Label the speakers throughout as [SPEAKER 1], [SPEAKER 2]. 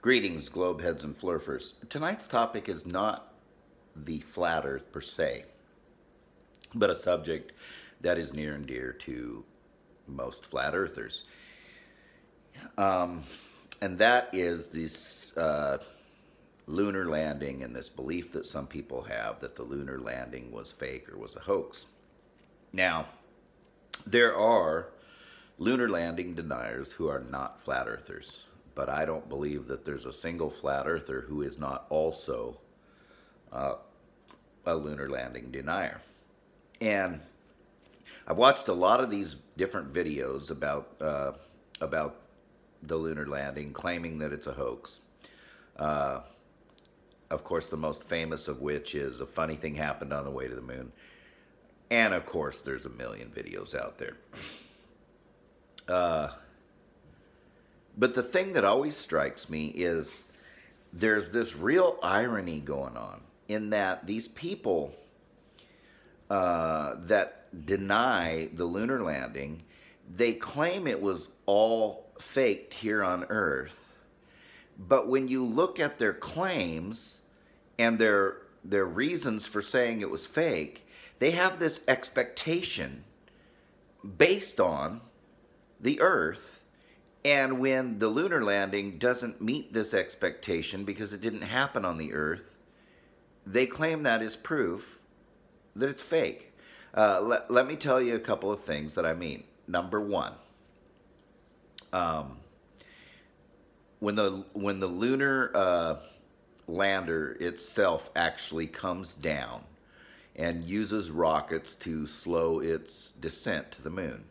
[SPEAKER 1] Greetings, globeheads and flurfers. Tonight's topic is not the flat earth per se, but a subject that is near and dear to most flat earthers. And that is this lunar landing and this belief that some people have that the lunar landing was fake or was a hoax. Now, there are lunar landing deniers who are not flat earthers, but I don't believe that there's a single flat earther who is not also a lunar landing denier. And I've watched a lot of these different videos about the lunar landing, claiming that it's a hoax. Of course, the most famous of which is a funny thing happened on the way to the moon. And of course, there's a million videos out there. But the thing that always strikes me is there's this real irony going on in that these people that deny the lunar landing, they claim it was all faked here on Earth. But when you look at their claims and their reasons for saying it was fake, they have this expectation based on the Earth. And when the lunar landing doesn't meet this expectation because it didn't happen on the Earth, they claim that is proof that it's fake. Let me tell you a couple of things that I mean. Number one, when the lunar lander itself actually comes down and uses rockets to slow its descent to the moon,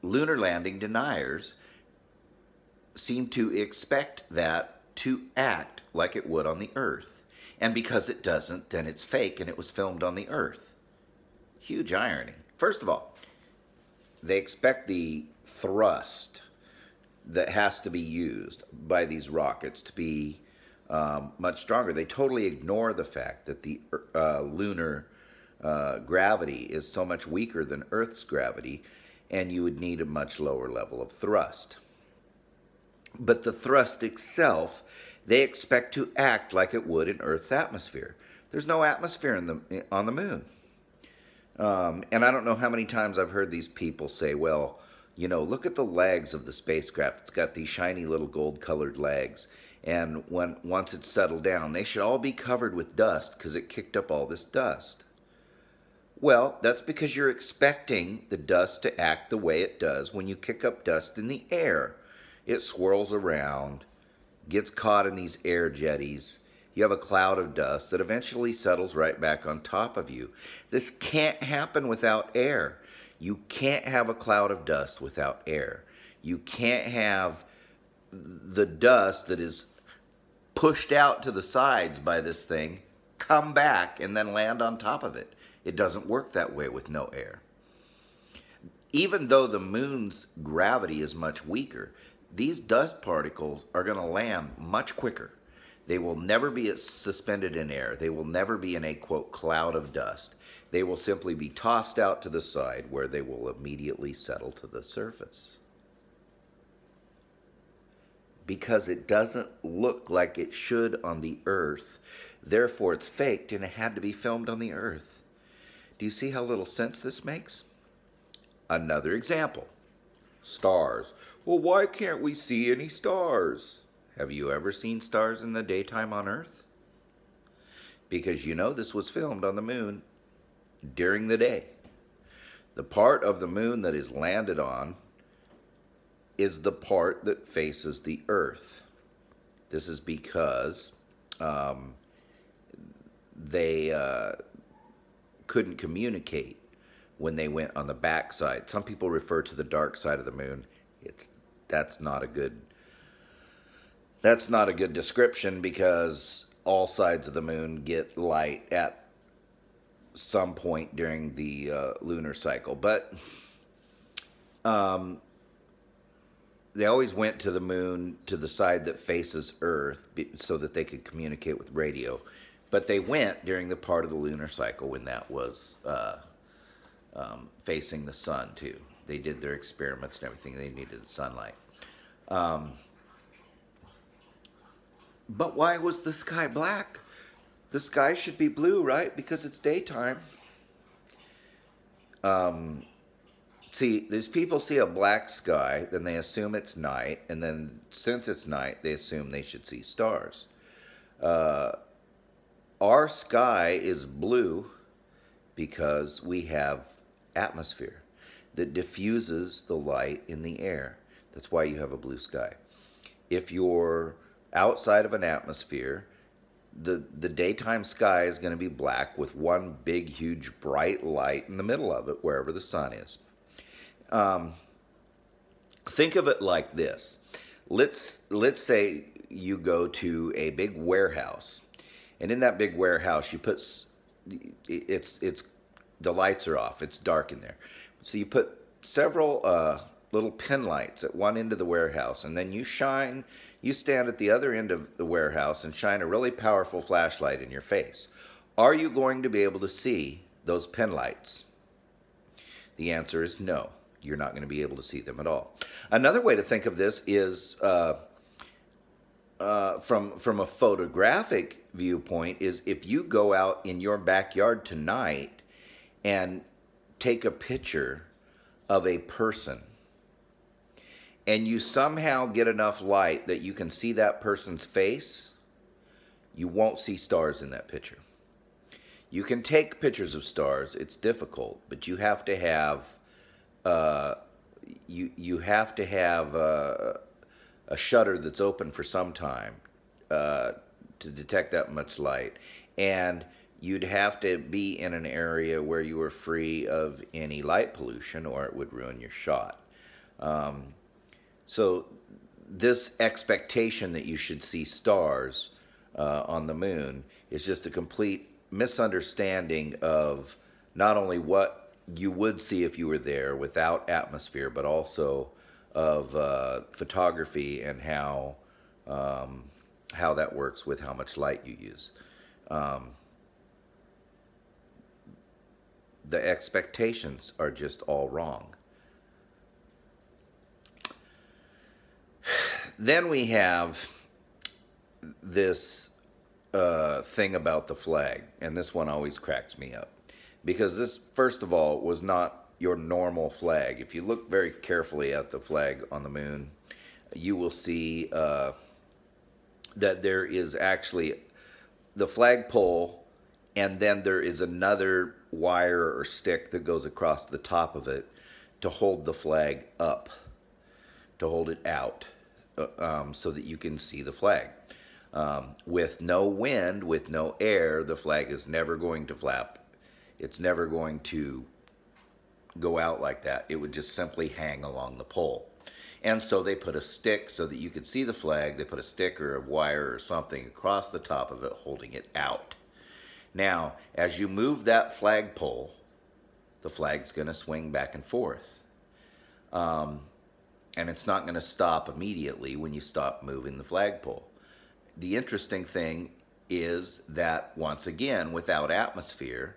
[SPEAKER 1] lunar landing deniers seem to expect that to act like it would on the Earth. And because it doesn't, then it's fake and it was filmed on the Earth. Huge irony. First of all, they expect the thrust that has to be used by these rockets to be much stronger. They totally ignore the fact that the lunar gravity is so much weaker than Earth's gravity, and you would need a much lower level of thrust. But the thrust itself, they expect to act like it would in Earth's atmosphere. There's no atmosphere on the moon. And I don't know how many times I've heard these people say, well, you know, look at the legs of the spacecraft. It's got these shiny little gold-colored legs. And once it's settled down, they should all be covered with dust because it kicked up all this dust. Well, that's because you're expecting the dust to act the way it does when you kick up dust in the air. It swirls around, gets caught in these air jetties. You have a cloud of dust that eventually settles right back on top of you. This can't happen without air. You can't have a cloud of dust without air. You can't have the dust that is pushed out to the sides by this thing come back and then land on top of it. It doesn't work that way with no air. Even though the moon's gravity is much weaker, these dust particles are going to land much quicker. They will never be suspended in air. They will never be in a, quote, cloud of dust. They will simply be tossed out to the side where they will immediately settle to the surface. Because it doesn't look like it should on the Earth. Therefore, it's faked and it had to be filmed on the Earth. Do you see how little sense this makes? Another example. Stars. Well, why can't we see any stars? Have you ever seen stars in the daytime on Earth? Because you know this was filmed on the moon during the day. The part of the moon that is landed on is the part that faces the Earth. This is because they couldn't communicate when they went on the back side. Some people refer to the dark side of the moon. That's not a good description because all sides of the moon get light at some point during the lunar cycle. But they always went to the moon to the side that faces Earth so that they could communicate with radio. But they went during the part of the lunar cycle when that was facing the sun too. They did their experiments and everything. They needed the sunlight. But why was the sky black? The sky should be blue, right? Because it's daytime. See, these people see a black sky, then they assume it's night, and then since it's night, they assume they should see stars. Our sky is blue because we have atmosphere that diffuses the light in the air. That's why you have a blue sky. If you're outside of an atmosphere, the daytime sky is going to be black with one big, huge, bright light in the middle of it, wherever the sun is. Think of it like this. Let's say you go to a big warehouse, and in that big warehouse you put the lights are off. It's dark in there, so you put several little pin lights at one end of the warehouse, and then you stand at the other end of the warehouse and shine a really powerful flashlight in your face. Are you going to be able to see those pin lights? The answer is no. You're not going to be able to see them at all. Another way to think of this is from a photographic viewpoint is if you go out in your backyard tonight and take a picture of a person and you somehow get enough light that you can see that person's face, you won't see stars in that picture. You can take pictures of stars. It's difficult, but you have to have you have to have a shutter that's open for some time to detect that much light, and you'd have to be in an area where you were free of any light pollution, or it would ruin your shot. So this expectation that you should see stars on the moon is just a complete misunderstanding of not only what you would see if you were there without atmosphere, but also of photography and how that works with how much light you use. The expectations are just all wrong. Then we have this thing about the flag, and this one always cracks me up. Because this, first of all, was not your normal flag. If you look very carefully at the flag on the moon, you will see that there is actually the flagpole, and then there is another wire or stick that goes across the top of it to hold the flag up, to hold it out, so that you can see the flag. With no wind, with no air, the flag is never going to flap. It's never going to go out like that. It would just simply hang along the pole. And so they put a stick so that you could see the flag. They put a stick or a wire or something across the top of it holding it out. Now, as you move that flagpole, the flag's going to swing back and forth. And it's not going to stop immediately when you stop moving the flagpole. The interesting thing is that, once again, without atmosphere,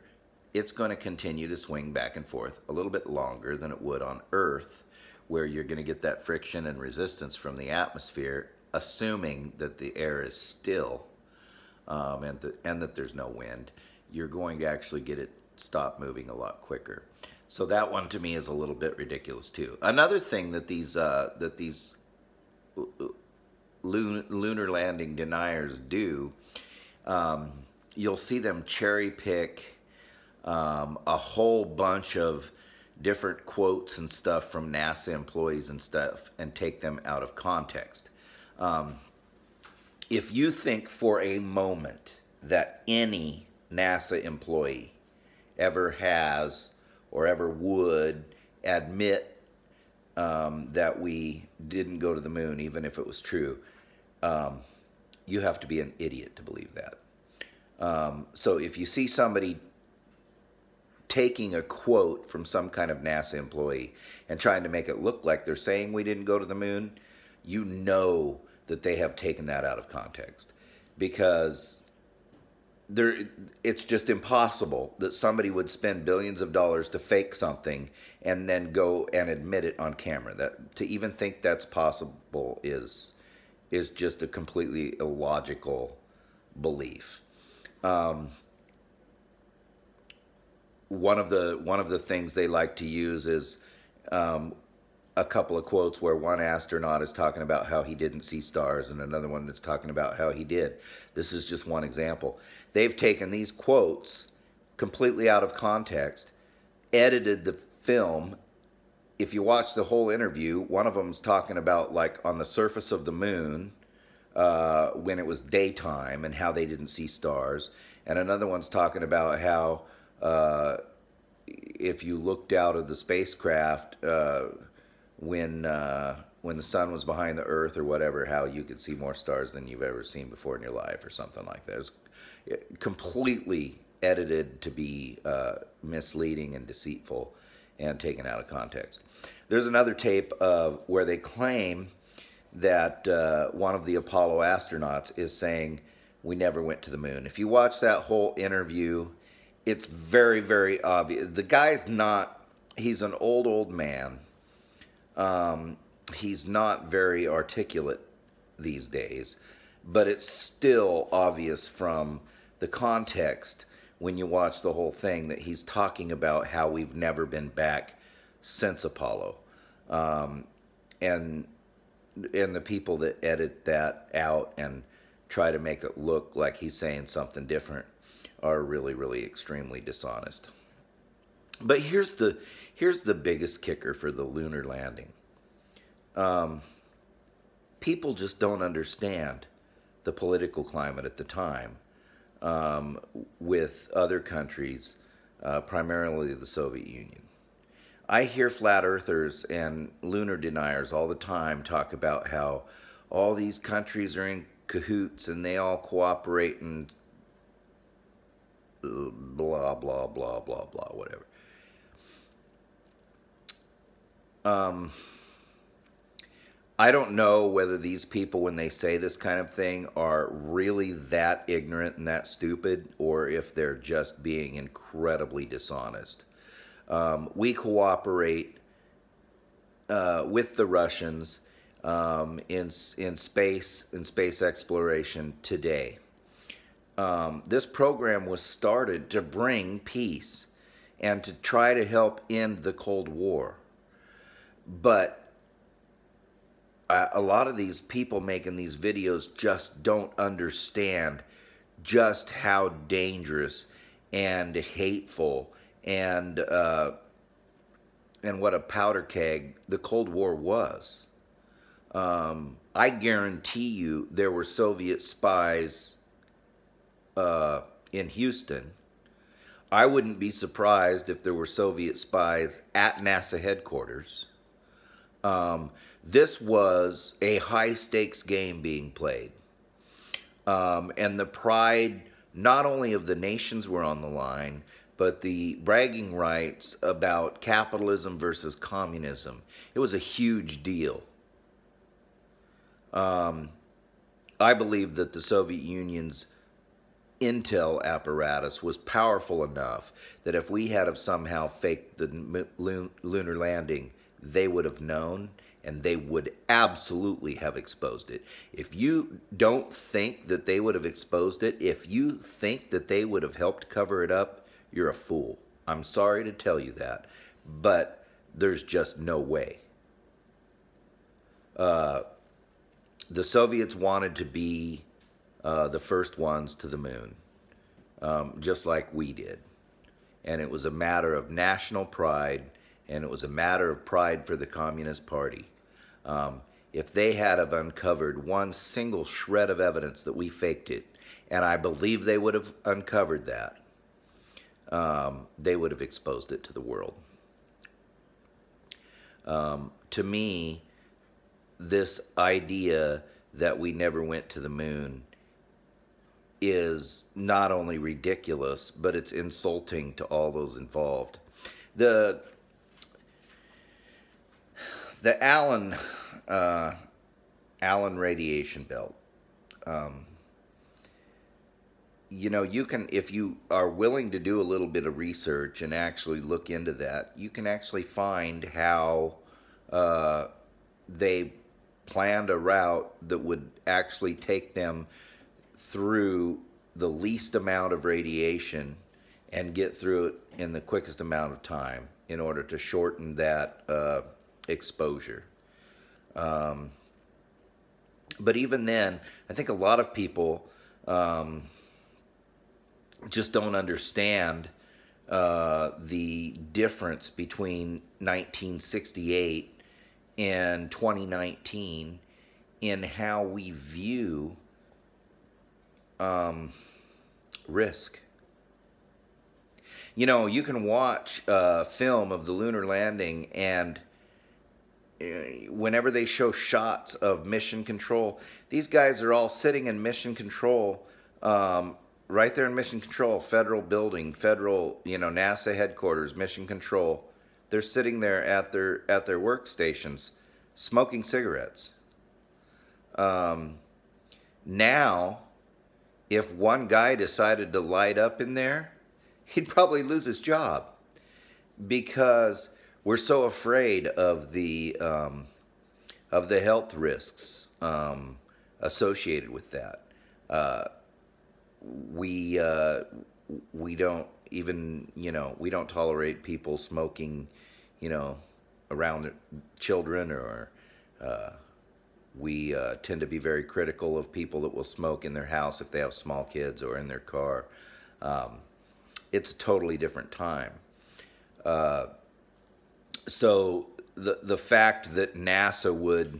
[SPEAKER 1] it's going to continue to swing back and forth a little bit longer than it would on Earth, where you're going to get that friction and resistance from the atmosphere, assuming that the air is still and that there's no wind. You're going to actually get it stop moving a lot quicker. So that one to me is a little bit ridiculous too. Another thing that these lunar landing deniers do, you'll see them cherry pick a whole bunch of different quotes and stuff from NASA employees and stuff and take them out of context. If you think for a moment that any NASA employee ever has or ever would admit that we didn't go to the moon, even if it was true, you have to be an idiot to believe that. So if you see somebody taking a quote from some kind of NASA employee and trying to make it look like they're saying we didn't go to the moon, you know that they have taken that out of context. Because there, it's just impossible that somebody would spend billions of dollars to fake something and then go and admit it on camera. That to even think that's possible is just a completely illogical belief. One of the things they like to use is a couple of quotes where one astronaut is talking about how he didn't see stars and another one is talking about how he did. This is just one example. They've taken these quotes completely out of context, edited the film. If you watch the whole interview, one of them's talking about like on the surface of the moon when it was daytime and how they didn't see stars, and another one's talking about how if you looked out of the spacecraft when the sun was behind the Earth or whatever, how you could see more stars than you've ever seen before in your life or something like that. It was completely edited to be misleading and deceitful and taken out of context. There's another tape where they claim that one of the Apollo astronauts is saying, "We never went to the moon." If you watch that whole interview, it's very, very obvious. The guy's not, he's an old man. He's not very articulate these days, but it's still obvious from the context when you watch the whole thing that he's talking about how we've never been back since Apollo. And the people that edit that out and try to make it look like he's saying something different are really, really extremely dishonest. But here's the biggest kicker for the lunar landing. People just don't understand the political climate at the time with other countries, primarily the Soviet Union. I hear flat earthers and lunar deniers all the time talk about how all these countries are in cahoots and they all cooperate and blah, blah, blah, blah, blah, whatever. I don't know whether these people, when they say this kind of thing, are really that ignorant and that stupid, or if they're just being incredibly dishonest. We cooperate with the Russians in space exploration today. This program was started to bring peace and to try to help end the Cold War. But a lot of these people making these videos just don't understand just how dangerous and hateful and what a powder keg the Cold War was. I guarantee you there were Soviet spies in Houston. I wouldn't be surprised if there were Soviet spies at NASA headquarters. This was a high-stakes game being played. And the pride, not only of the nations were on the line, but the bragging rights about capitalism versus communism. It was a huge deal. I believe that the Soviet Union's intel apparatus was powerful enough that if we had have somehow faked the lunar landing, they would have known, and they would absolutely have exposed it. If you don't think that they would have exposed it, if you think that they would have helped cover it up, you're a fool. I'm sorry to tell you that, but there's just no way. The Soviets wanted to be the first ones to the moon, just like we did. And it was a matter of national pride, and it was a matter of pride for the Communist Party. If they had have uncovered one single shred of evidence that we faked it, and I believe they would have uncovered that, they would have exposed it to the world. To me, this idea that we never went to the moon is not only ridiculous, but it's insulting to all those involved. The Allen radiation belt. you know, you can, if you are willing to do a little bit of research and actually look into that, you can actually find how they planned a route that would actually take them through the least amount of radiation and get through it in the quickest amount of time in order to shorten that exposure. But even then, I think a lot of people just don't understand the difference between 1968 and 2019 in how we view risk. You know, you can watch a film of the lunar landing, and whenever they show shots of mission control, these guys are all sitting in mission control, right there in mission control, federal building, federal, you know, NASA headquarters, mission control. They're sitting there at their workstations, smoking cigarettes. Now, if one guy decided to light up in there, he'd probably lose his job, because we're so afraid of the health risks associated with that. We don't even, you know, we don't tolerate people smoking, you know, around children, or we tend to be very critical of people that will smoke in their house if they have small kids, or in their car. It's a totally different time. So the fact that NASA would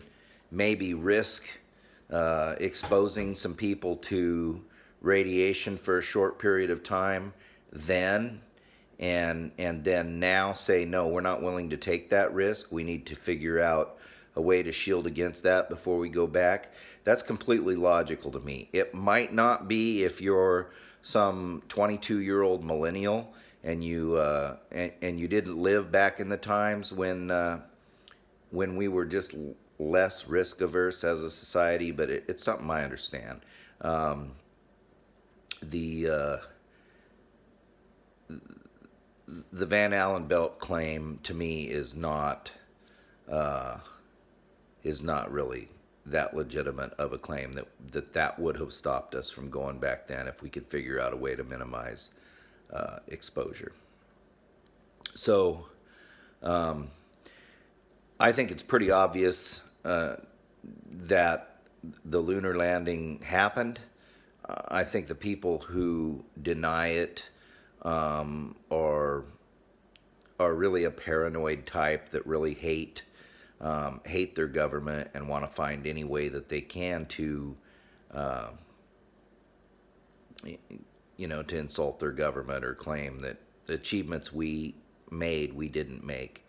[SPEAKER 1] maybe risk exposing some people to radiation for a short period of time then, and then now say, no, we're not willing to take that risk, we need to figure out a way to shield against that before we go back, that's completely logical to me. It might not be if you're some 22-year-old millennial and you didn't live back in the times when we were just less risk averse as a society, but it's something I understand. The Van Allen belt claim to me is not really that legitimate of a claim that would have stopped us from going back then if we could figure out a way to minimize exposure. So I think it's pretty obvious that the lunar landing happened. I think the people who deny it are really a paranoid type that really hate their government and want to find any way that they can to, you know, to insult their government or claim that the achievements we made, we didn't make.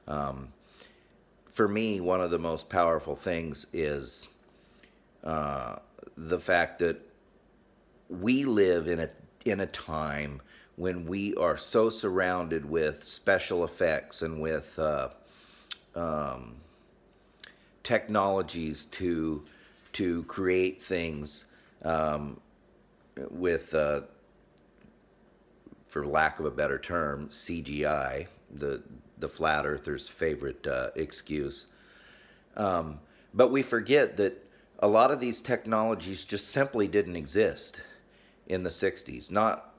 [SPEAKER 1] For me, one of the most powerful things is the fact that we live in a time when we are so surrounded with special effects and with technologies to create things with, for lack of a better term, CGI, the flat earthers' favorite excuse. But we forget that a lot of these technologies just simply didn't exist in the 60s, not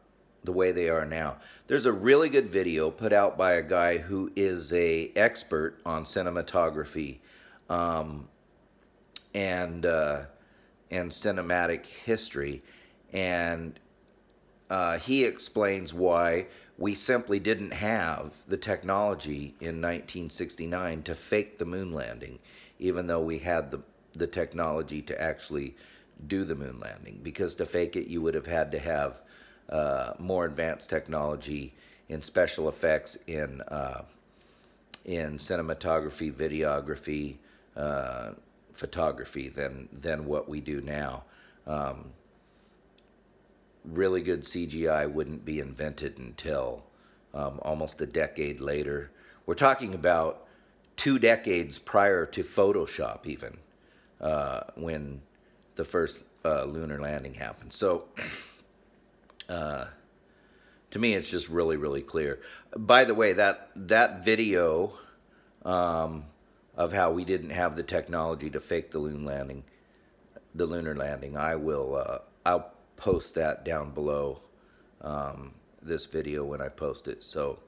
[SPEAKER 1] the way they are now. There's a really good video put out by a guy who is an expert on cinematography and cinematic history, and he explains why we simply didn't have the technology in 1969 to fake the moon landing, even though we had the technology to actually do the moon landing. Because to fake it, you would have had to have more advanced technology in special effects, in cinematography, videography, photography than what we do now. Really good CGI wouldn't be invented until almost a decade later. We're talking about 2 decades prior to Photoshop even, when the first lunar landing happened. So To me, it's just really, really clear. By the way, that video of how we didn't have the technology to fake the lunar landing, I'll post that down below this video when I post it. So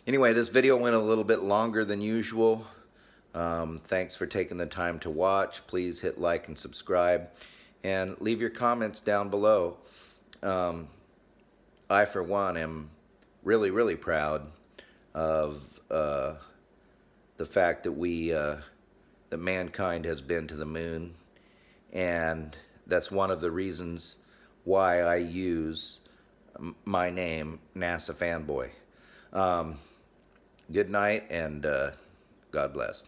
[SPEAKER 1] anyway, this video went a little bit longer than usual. Thanks for taking the time to watch. Please hit like and subscribe, and leave your comments down below. I, for one, am really, really proud of the fact that that mankind has been to the moon, and that's one of the reasons why I use my name, NASA Fanboy. Good night, and God bless.